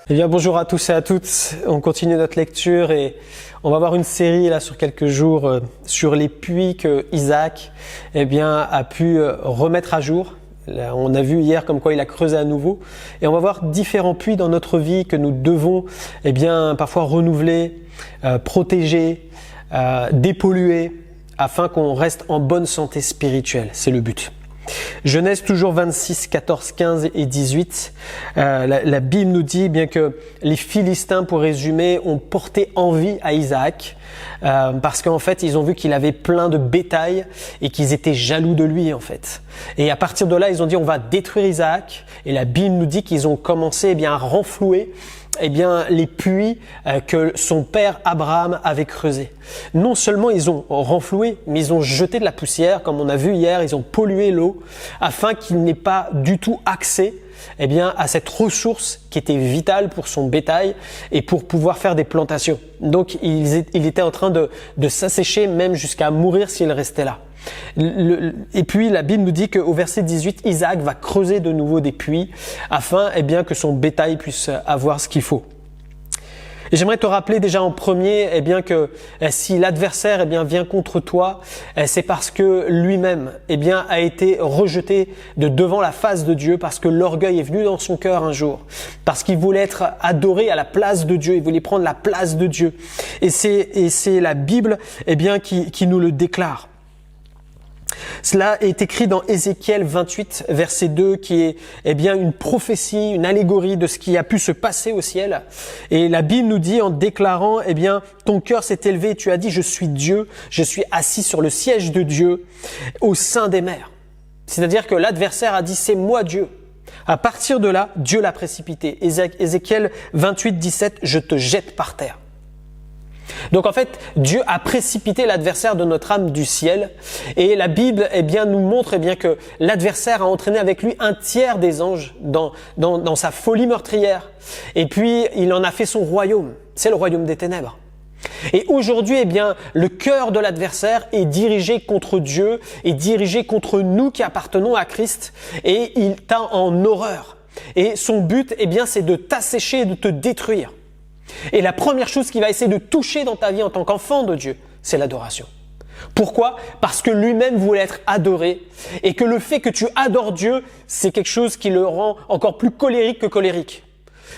Eh bien, bonjour à tous et à toutes. On continue notre lecture et on va voir une série là sur quelques jours sur les puits que Isaac a pu remettre à jour. Là, on a vu hier comme quoi il a creusé à nouveau et on va voir différents puits dans notre vie que nous devons parfois renouveler, protéger, dépolluer afin qu'on reste en bonne santé spirituelle. C'est le but. Genèse toujours 26, 14, 15 et 18. La Bible nous dit bien que les Philistins, pour résumer, ont porté envie à Isaac parce qu'en fait, ils ont vu qu'il avait plein de bétail et qu'ils étaient jaloux de lui en fait. Et à partir de là, ils ont dit on va détruire Isaac. Et la Bible nous dit qu'ils ont commencé à renflouer les puits que son père Abraham avait creusés. Non seulement ils ont renfloué, mais ils ont jeté de la poussière, comme on a vu hier, ils ont pollué l'eau, afin qu'il n'ait pas du tout accès à cette ressource qui était vitale pour son bétail et pour pouvoir faire des plantations. Donc il était en train de s'assécher, même jusqu'à mourir s'il restait là. Et puis la Bible nous dit qu'au verset 18, Isaac va creuser de nouveau des puits afin que son bétail puisse avoir ce qu'il faut. Et j'aimerais te rappeler déjà en premier que si l'adversaire vient contre toi, c'est parce que lui-même a été rejeté de devant la face de Dieu, parce que l'orgueil est venu dans son cœur un jour, parce qu'il voulait être adoré à la place de Dieu, il voulait prendre la place de Dieu. Et c'est la Bible qui nous le déclare. Cela est écrit dans Ézéchiel 28, verset 2, qui est une prophétie, une allégorie de ce qui a pu se passer au ciel. Et la Bible nous dit en déclarant, ton cœur s'est élevé, tu as dit, je suis Dieu, je suis assis sur le siège de Dieu au sein des mers. C'est-à-dire que l'adversaire a dit, c'est moi Dieu. À partir de là, Dieu l'a précipité. Ézéchiel 28, 17, je te jette par terre. Donc en fait, Dieu a précipité l'adversaire de notre âme du ciel et la Bible nous montre que l'adversaire a entraîné avec lui un tiers des anges dans sa folie meurtrière. Et puis il en a fait son royaume, c'est le royaume des ténèbres. Et aujourd'hui, le cœur de l'adversaire est dirigé contre Dieu, est dirigé contre nous qui appartenons à Christ et il t'a en horreur. Et son but, c'est de t'assécher, de te détruire. Et la première chose qu'il va essayer de toucher dans ta vie en tant qu'enfant de Dieu, c'est l'adoration. Pourquoi ? Parce que lui-même voulait être adoré et que le fait que tu adores Dieu, c'est quelque chose qui le rend encore plus colérique que colérique.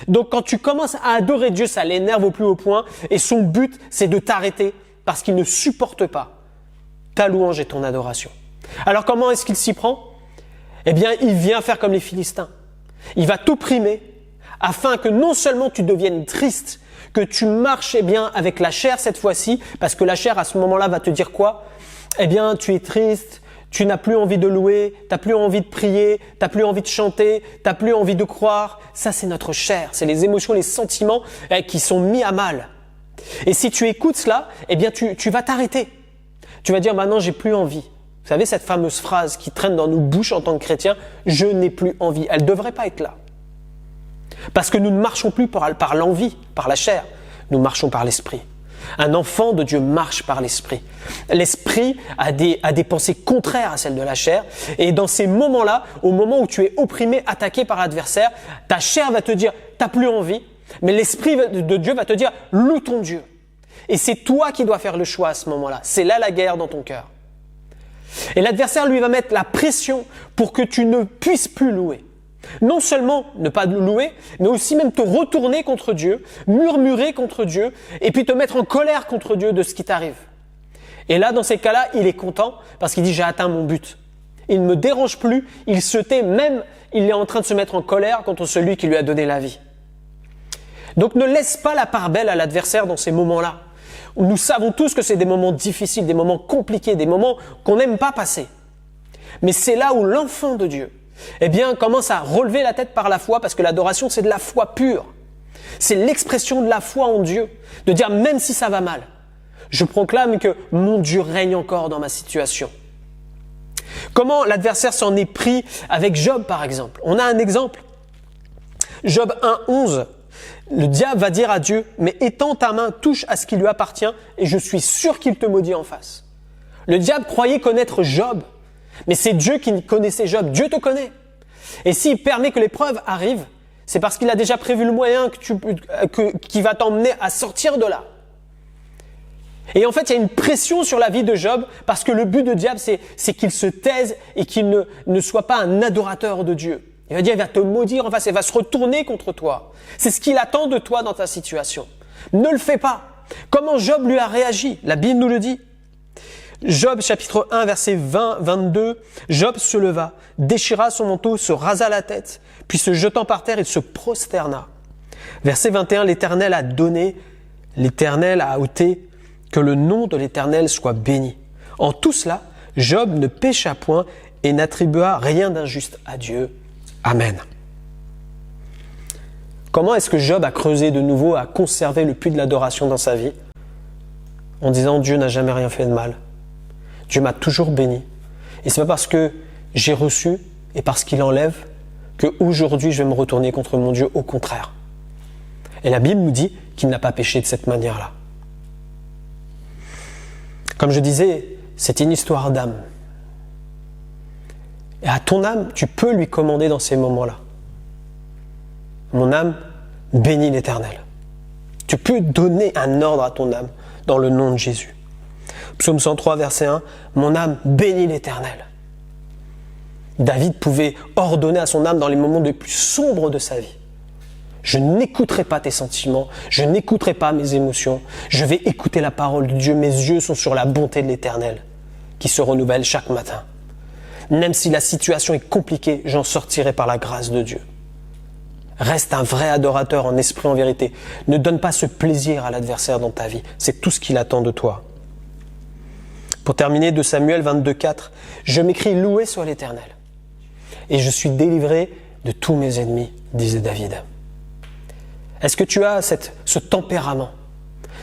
Donc quand tu commences à adorer Dieu, ça l'énerve au plus haut point et son but, c'est de t'arrêter parce qu'il ne supporte pas ta louange et ton adoration. Alors comment est-ce qu'il s'y prend ? Il vient faire comme les Philistins. Il va t'opprimer afin que non seulement tu deviennes triste, que tu marches avec la chair cette fois-ci, parce que la chair à ce moment-là va te dire quoi ? Tu es triste, tu n'as plus envie de louer, tu n'as plus envie de prier, tu n'as plus envie de chanter, tu n'as plus envie de croire. Ça, c'est notre chair, c'est les émotions, les sentiments qui sont mis à mal. Et si tu écoutes cela, tu vas t'arrêter. Tu vas dire, non, j'ai plus envie. Vous savez, cette fameuse phrase qui traîne dans nos bouches en tant que chrétiens, je n'ai plus envie. Elle ne devrait pas être là. Parce que nous ne marchons plus par l'envie, par la chair, nous marchons par l'esprit. Un enfant de Dieu marche par l'esprit. L'esprit a des pensées contraires à celles de la chair et dans ces moments-là, au moment où tu es opprimé, attaqué par l'adversaire, ta chair va te dire « t'as plus envie », mais l'esprit de Dieu va te dire « loue ton Dieu ». Et c'est toi qui dois faire le choix à ce moment-là. C'est là la guerre dans ton cœur. Et l'adversaire, lui, va mettre la pression pour que tu ne puisses plus louer. Non seulement ne pas louer, mais aussi même te retourner contre Dieu, murmurer contre Dieu, et puis te mettre en colère contre Dieu de ce qui t'arrive. Et là, dans ces cas-là, il est content parce qu'il dit « j'ai atteint mon but ». Il ne me dérange plus, il se tait, même il est en train de se mettre en colère contre celui qui lui a donné la vie. Donc ne laisse pas la part belle à l'adversaire dans ces moments-là. Nous savons tous que c'est des moments difficiles, des moments compliqués, des moments qu'on n'aime pas passer. Mais c'est là où l'enfant de Dieu commence à relever la tête par la foi, parce que l'adoration, c'est de la foi pure. C'est l'expression de la foi en Dieu, de dire même si ça va mal, je proclame que mon Dieu règne encore dans ma situation. Comment l'adversaire s'en est pris avec Job, par exemple ? On a un exemple. Job 1:11. Le diable va dire à Dieu, mais étends ta main, touche à ce qui lui appartient, et je suis sûr qu'il te maudit en face. Le diable croyait connaître Job. Mais c'est Dieu qui connaissait Job. Dieu te connaît. Et s'il permet que l'épreuve arrive, c'est parce qu'il a déjà prévu le moyen qui va t'emmener à sortir de là. Et en fait, il y a une pression sur la vie de Job parce que le but de diable, c'est qu'il se taise et qu'il ne soit pas un adorateur de Dieu. Il va dire, il va te maudire en face, il va se retourner contre toi. C'est ce qu'il attend de toi dans ta situation. Ne le fais pas. Comment Job lui a réagi? La Bible nous le dit. Job chapitre 1 verset 20-22, Job se leva, déchira son manteau, se rasa la tête, puis se jetant par terre, il se prosterna. Verset 21, l'Éternel a donné, l'Éternel a ôté, que le nom de l'Éternel soit béni. En tout cela, Job ne pécha point et n'attribua rien d'injuste à Dieu. Amen. Comment est-ce que Job a creusé de nouveau, a conservé le puits de l'adoration dans sa vie? En disant, Dieu n'a jamais rien fait de mal. Dieu m'a toujours béni. Et c'est pas parce que j'ai reçu et parce qu'il enlève qu'aujourd'hui je vais me retourner contre mon Dieu, au contraire. Et la Bible nous dit qu'il n'a pas péché de cette manière-là. Comme je disais, c'est une histoire d'âme. Et à ton âme, tu peux lui commander dans ces moments-là. Mon âme, bénis l'Éternel. Tu peux donner un ordre à ton âme dans le nom de Jésus. Psaume 103, verset 1, « Mon âme bénit l'Éternel ». David pouvait ordonner à son âme dans les moments les plus sombres de sa vie. Je n'écouterai pas tes sentiments, je n'écouterai pas mes émotions, je vais écouter la parole de Dieu, mes yeux sont sur la bonté de l'Éternel qui se renouvelle chaque matin. Même si la situation est compliquée, j'en sortirai par la grâce de Dieu. Reste un vrai adorateur en esprit, en vérité. Ne donne pas ce plaisir à l'adversaire dans ta vie, c'est tout ce qu'il attend de toi. Pour terminer, 2 Samuel 22,4, « Je m'écrie loué soit l'Éternel, et je suis délivré de tous mes ennemis, disait David. » Est-ce que tu as ce tempérament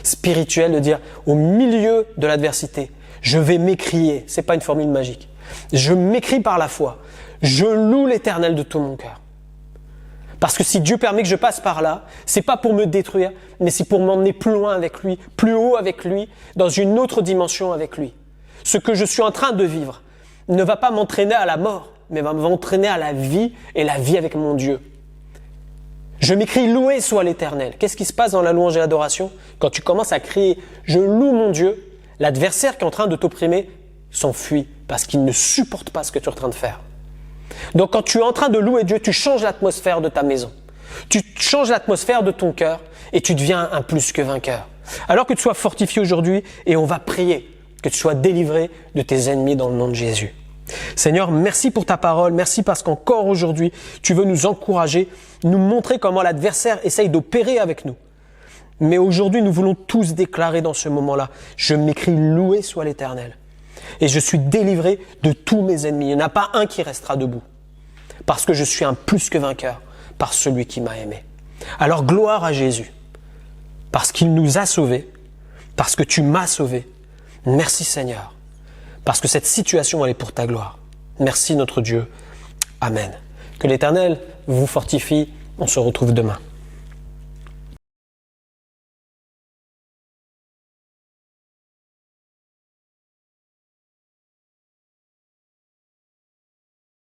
spirituel de dire, au milieu de l'adversité, je vais m'écrier, c'est pas une formule magique, je m'écris par la foi, je loue l'Éternel de tout mon cœur. Parce que si Dieu permet que je passe par là, c'est pas pour me détruire, mais c'est pour m'emmener plus loin avec lui, plus haut avec lui, dans une autre dimension avec lui. Ce que je suis en train de vivre ne va pas m'entraîner à la mort, mais va m'entraîner à la vie et la vie avec mon Dieu. Je m'écris loué soit l'Éternel. Qu'est-ce qui se passe dans la louange et l'adoration? Quand tu commences à crier je loue mon Dieu, l'adversaire qui est en train de t'opprimer s'enfuit parce qu'il ne supporte pas ce que tu es en train de faire. Donc quand tu es en train de louer Dieu, tu changes l'atmosphère de ta maison. Tu changes l'atmosphère de ton cœur et tu deviens un plus que vainqueur. Alors que tu sois fortifié aujourd'hui et on va prier que tu sois délivré de tes ennemis dans le nom de Jésus. Seigneur, merci pour ta parole, merci parce qu'encore aujourd'hui, tu veux nous encourager, nous montrer comment l'adversaire essaye d'opérer avec nous. Mais aujourd'hui, nous voulons tous déclarer dans ce moment-là, je m'écris loué soit l'Éternel. Et je suis délivré de tous mes ennemis. Il n'y en a pas un qui restera debout. Parce que je suis un plus que vainqueur par celui qui m'a aimé. Alors gloire à Jésus. Parce qu'il nous a sauvés. Parce que tu m'as sauvé. Merci Seigneur. Parce que cette situation, elle est pour ta gloire. Merci notre Dieu. Amen. Que l'Éternel vous fortifie. On se retrouve demain.